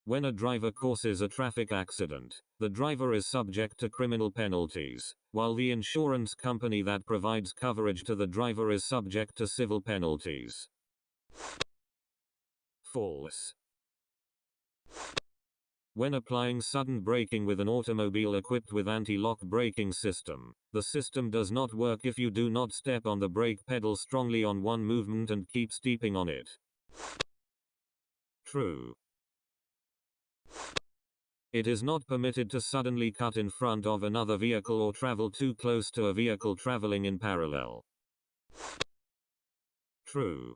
When a driver causes a traffic accident, the driver is subject to criminal penalties, while the insurance company that provides coverage to the driver is subject to civil penalties. False. When applying sudden braking with an automobile equipped with anti-lock braking system, the system does not work if you do not step on the brake pedal strongly on one movement and keep stepping on it. True. It is not permitted to suddenly cut in front of another vehicle or travel too close to a vehicle traveling in parallel. True.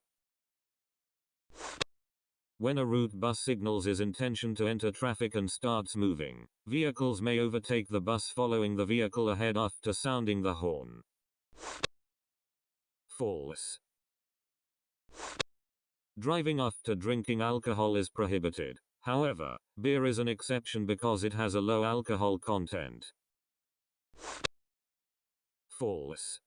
When a route bus signals its intention to enter traffic and starts moving, vehicles may overtake the bus following the vehicle ahead after sounding the horn. False. Driving after drinking alcohol is prohibited. However, beer is an exception because it has a low alcohol content. False.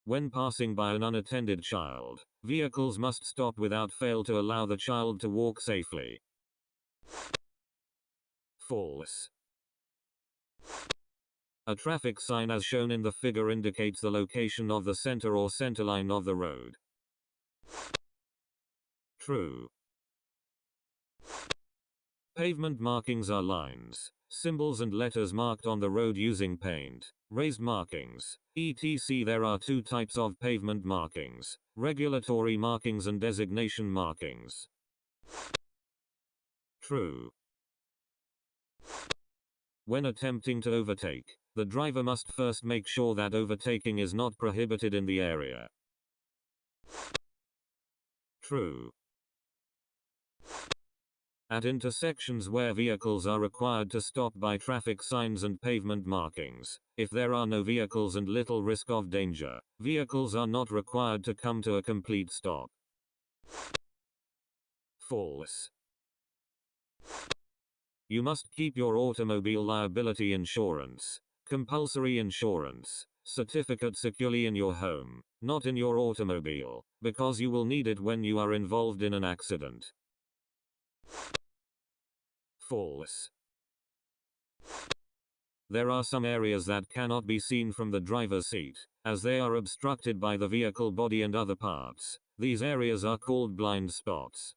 When passing by an unattended child, vehicles must stop without fail to allow the child to walk safely. False. A traffic sign as shown in the figure indicates the location of the center or centerline of the road. True. Pavement markings are lines, symbols and letters marked on the road using paint, raised markings, etc. There are two types of pavement markings: regulatory markings and designation markings. True. When attempting to overtake, the driver must first make sure that overtaking is not prohibited in the area. True. At intersections where vehicles are required to stop by traffic signs and pavement markings, if there are no vehicles and little risk of danger, vehicles are not required to come to a complete stop. False. You must keep your automobile liability insurance, compulsory insurance, certificate securely in your home, not in your automobile, because you will need it when you are involved in an accident. False. There are some areas that cannot be seen from the driver's seat, as they are obstructed by the vehicle body and other parts. These areas are called blind spots.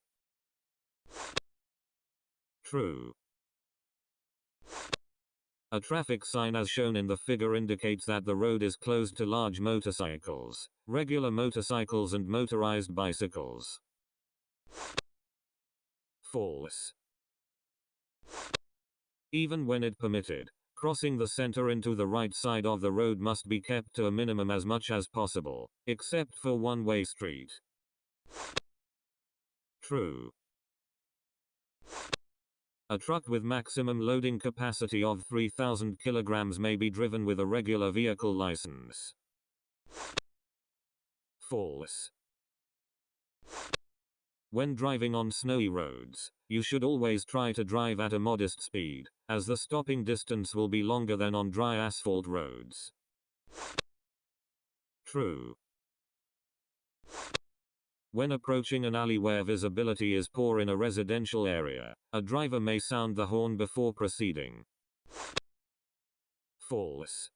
True. A traffic sign as shown in the figure indicates that the road is closed to large motorcycles, regular motorcycles and motorized bicycles. False. Even when it permitted, crossing the center into the right side of the road must be kept to a minimum as much as possible, except for one-way street. True. A truck with maximum loading capacity of 3,000 kilograms may be driven with a regular vehicle license. False. When driving on snowy roads, you should always try to drive at a modest speed, as the stopping distance will be longer than on dry asphalt roads. True. When approaching an alley where visibility is poor in a residential area, a driver may sound the horn before proceeding. False.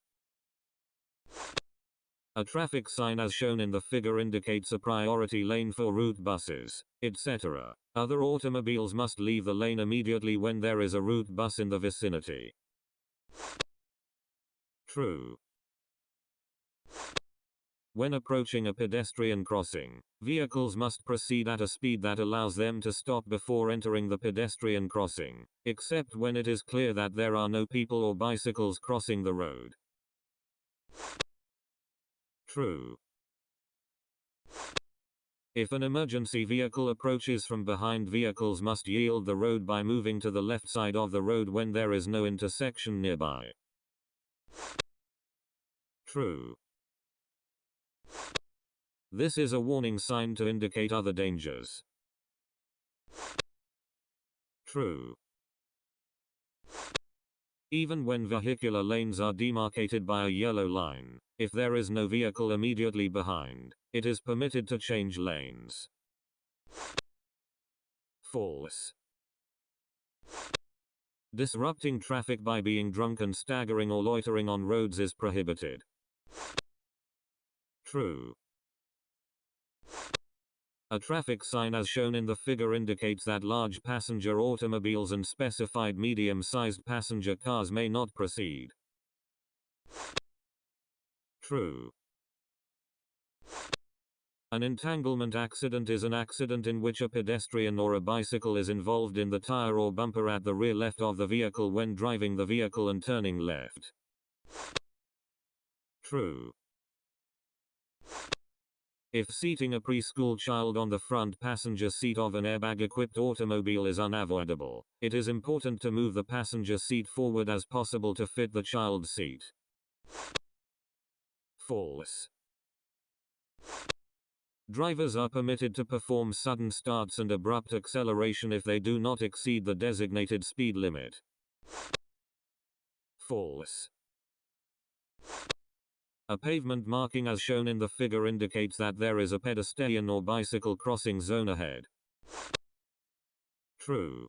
A traffic sign as shown in the figure indicates a priority lane for route buses, etc. Other automobiles must leave the lane immediately when there is a route bus in the vicinity. True. When approaching a pedestrian crossing, vehicles must proceed at a speed that allows them to stop before entering the pedestrian crossing, except when it is clear that there are no people or bicycles crossing the road. True. If an emergency vehicle approaches from behind, vehicles must yield the road by moving to the left side of the road when there is no intersection nearby. True. This is a warning sign to indicate other dangers. True. Even when vehicular lanes are demarcated by a yellow line, if there is no vehicle immediately behind, it is permitted to change lanes. False. Disrupting traffic by being drunk and staggering or loitering on roads is prohibited. True. A traffic sign as shown in the figure indicates that large passenger automobiles and specified medium-sized passenger cars may not proceed. True. An entanglement accident is an accident in which a pedestrian or a bicycle is involved in the tire or bumper at the rear left of the vehicle when driving the vehicle and turning left. True. If seating a preschool child on the front passenger seat of an airbag-equipped automobile is unavoidable, it is important to move the passenger seat forward as possible to fit the child's seat. False. Drivers are permitted to perform sudden starts and abrupt acceleration if they do not exceed the designated speed limit. False. A pavement marking as shown in the figure indicates that there is a pedestrian or bicycle crossing zone ahead. True.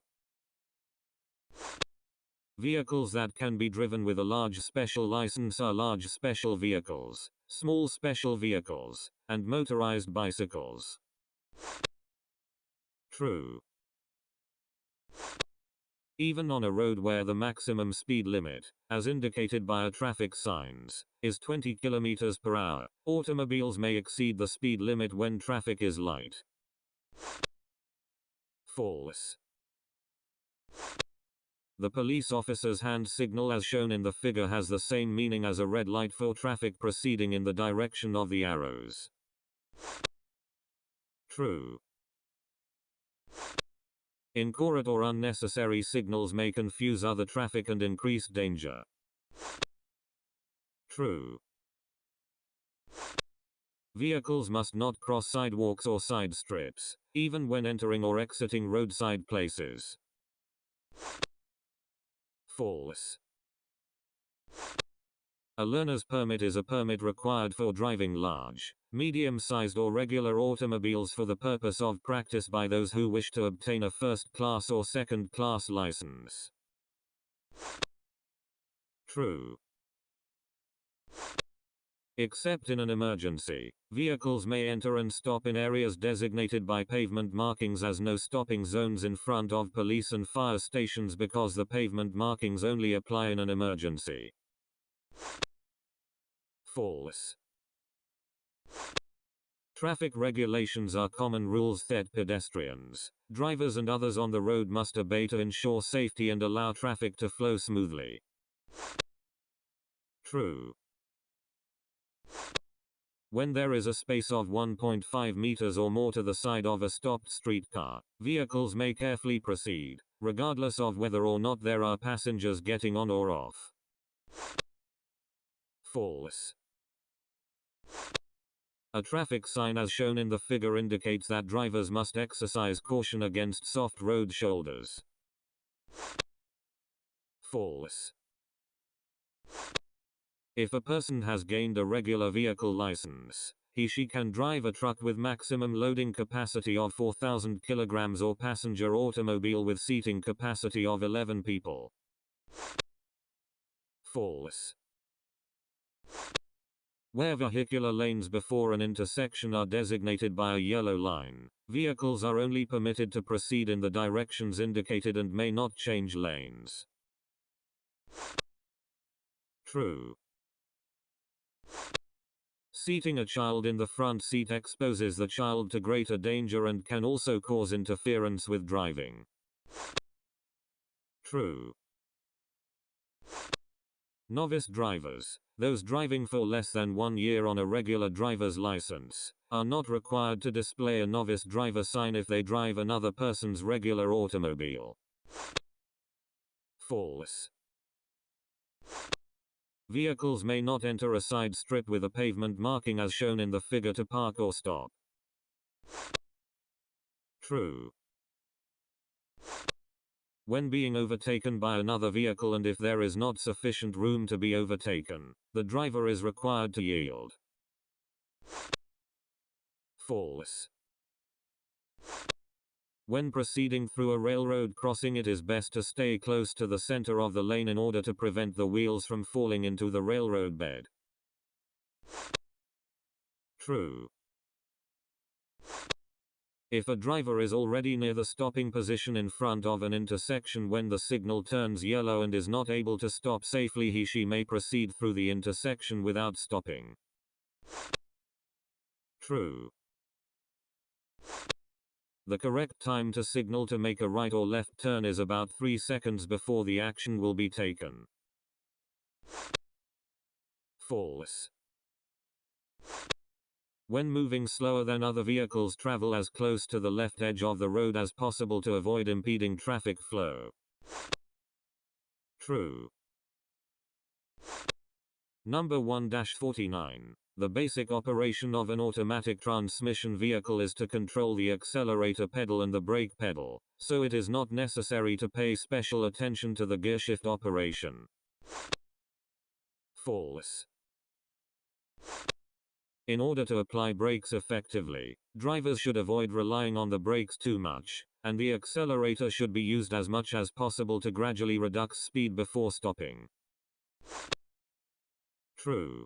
Vehicles that can be driven with a large special license are large special vehicles, small special vehicles, and motorized bicycles. True. Even on a road where the maximum speed limit, as indicated by a traffic signs, is 20 km per hour, automobiles may exceed the speed limit when traffic is light. False. The police officer's hand signal as shown in the figure has the same meaning as a red light for traffic proceeding in the direction of the arrows. True. Incorrect or unnecessary signals may confuse other traffic and increase danger. True. Vehicles must not cross sidewalks or side strips, even when entering or exiting roadside places. False. A learner's permit is a permit required for driving large, medium-sized or regular automobiles for the purpose of practice by those who wish to obtain a first-class or second-class license. True. Except in an emergency, vehicles may enter and stop in areas designated by pavement markings as no stopping zones in front of police and fire stations because the pavement markings only apply in an emergency. False. Traffic regulations are common rules that pedestrians, drivers and others on the road must obey to ensure safety and allow traffic to flow smoothly. True. When there is a space of 1.5 meters or more to the side of a stopped streetcar, vehicles may carefully proceed, regardless of whether or not there are passengers getting on or off. False. A traffic sign as shown in the figure indicates that drivers must exercise caution against soft road shoulders. False. If a person has gained a regular vehicle license, he/she can drive a truck with maximum loading capacity of 4,000 kilograms or passenger automobile with seating capacity of 11 people. False. Where vehicular lanes before an intersection are designated by a yellow line, vehicles are only permitted to proceed in the directions indicated and may not change lanes. True. Seating a child in the front seat exposes the child to greater danger and can also cause interference with driving. True. Novice drivers, those driving for less than 1 year on a regular driver's license, are not required to display a novice driver sign if they drive another person's regular automobile. False. Vehicles may not enter a side strip with a pavement marking as shown in the figure to park or stop. True. When being overtaken by another vehicle and if there is not sufficient room to be overtaken, the driver is required to yield. False. When proceeding through a railroad crossing, it is best to stay close to the center of the lane in order to prevent the wheels from falling into the railroad bed. True. If a driver is already near the stopping position in front of an intersection when the signal turns yellow and is not able to stop safely, he/she may proceed through the intersection without stopping. True. The correct time to signal to make a right or left turn is about 3 seconds before the action will be taken. False. When moving slower than other vehicles, travel as close to the left edge of the road as possible to avoid impeding traffic flow. True. Number 1-49. The basic operation of an automatic transmission vehicle is to control the accelerator pedal and the brake pedal, so it is not necessary to pay special attention to the gearshift operation. False. In order to apply brakes effectively, drivers should avoid relying on the brakes too much, and the accelerator should be used as much as possible to gradually reduce speed before stopping. True.